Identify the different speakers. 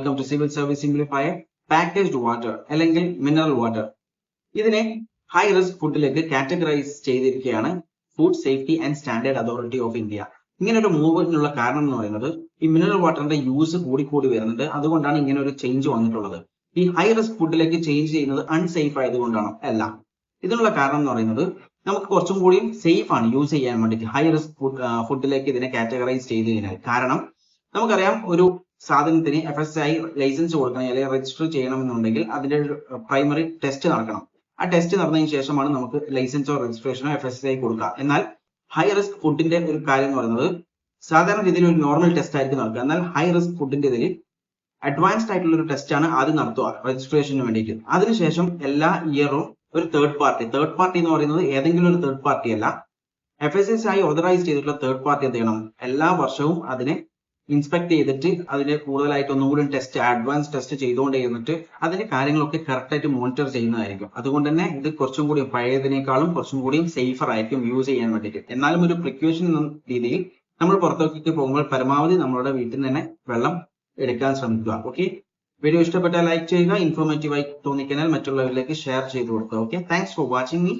Speaker 1: Welcome to civil service simplifier. Packaged water അല്ലെങ്കിൽ mineral water ഇതിനെ high risk ഫുഡിലേക്ക് categorise ചെയ്തിരിക്കുകയാണ് food safety and standard authority of India. ഇങ്ങനെ ഒരു മൂവ്മെന്റിനുള്ള കാരണം എന്ന് പറയുന്നത് ഈ മിനറൽ വാട്ടറിന്റെ യൂസ് കൂടി വരുന്നുണ്ട്. അതുകൊണ്ടാണ് ഇങ്ങനെ ഒരു ചേഞ്ച് വന്നിട്ടുള്ളത്. ഈ ഹൈ റിസ്ക് ഫുഡിലേക്ക് ചേഞ്ച് ചെയ്യുന്നത് അൺസേഫ് ആയതുകൊണ്ടാണ് അല്ല. ഇതിനുള്ള കാരണം എന്ന് പറയുന്നത് നമുക്ക് കുറച്ചും കൂടി സേഫ് ആണ് യൂസ് ചെയ്യാൻ വേണ്ടിയിട്ട് ഹൈ റിസ്ക് ഫുഡിലേക്ക് ഇതിനെ കാറ്റഗറൈസ് ചെയ്ത് കഴിഞ്ഞാൽ. കാരണം നമുക്കറിയാം, ഒരു സാധനത്തിന് FSSAI ലൈസൻസ് കൊടുക്കണം അല്ലെങ്കിൽ രജിസ്റ്റർ ചെയ്യണമെന്നുണ്ടെങ്കിൽ അതിന്റെ പ്രൈമറി ടെസ്റ്റ് നടക്കണം. ആ ടെസ്റ്റ് നടന്നതിന് ശേഷമാണ് നമുക്ക് ലൈസൻസോ രജിസ്ട്രേഷനോ FSSAI കൊടുക്കുക. എന്നാൽ ഹൈ റിസ്ക് ഫുഡിന്റെ ഒരു കാര്യം എന്ന് പറയുന്നത് സാധാരണ രീതിയിൽ ഒരു നോർമൽ ടെസ്റ്റ് ആയിരിക്കും നടക്കുക. എന്നാൽ ഹൈ റിസ്ക് ഫുഡിന്റെ ഇതിൽ അഡ്വാൻസ്ഡ് ആയിട്ടുള്ള ഒരു ടെസ്റ്റ് ആണ് ആദ്യം നടത്തുക രജിസ്ട്രേഷന് വേണ്ടിയിട്ട്. അതിനുശേഷം എല്ലാ ഇയറും ഒരു തേർഡ് പാർട്ടി എന്ന് പറയുന്നത് ഏതെങ്കിലും ഒരു തേർഡ് പാർട്ടി അല്ല, FSSAI ഓതറൈസ് ചെയ്തിട്ടുള്ള തേർഡ് പാർട്ടി എന്ത് ചെയ്യണം, എല്ലാ വർഷവും അതിനെ ഇൻസ്പെക്ട് ചെയ്തിട്ട് അതിനെ കൂടുതലായിട്ട് ഒന്നുകൂടി അഡ്വാൻസ് ടെസ്റ്റ് ചെയ്തുകൊണ്ട് ഇരുന്നിട്ട് അതിന്റെ കാര്യങ്ങളൊക്കെ കറക്റ്റ് ആയിട്ട് മോണിറ്റർ ചെയ്യുന്നതായിരിക്കും. അതുകൊണ്ട് തന്നെ ഇത് കുറച്ചും കൂടി പഴയതിനേക്കാളും കുറച്ചും കൂടി സേഫർ ആയിരിക്കും യൂസ് ചെയ്യാൻ വേണ്ടിയിട്ട്. എന്നാലും ഒരു പ്രിക്വേഷൻ എന്ന രീതിയിൽ നമ്മൾ പുറത്തേക്ക് പോകുമ്പോൾ പരമാവധി നമ്മളുടെ വീട്ടിൽ നിന്ന് തന്നെ വെള്ളം എടുക്കാൻ ശ്രമിക്കുക. ഓക്കെ, വീഡിയോ ഇഷ്ടപ്പെട്ടാൽ ലൈക്ക് ചെയ്യുക, ഇൻഫോർമേറ്റീവ് ആയി തോന്നിക്കഴിഞ്ഞാൽ മറ്റുള്ളവരിലേക്ക് ഷെയർ ചെയ്ത് കൊടുക്കുക. Okay, thanks for watching me.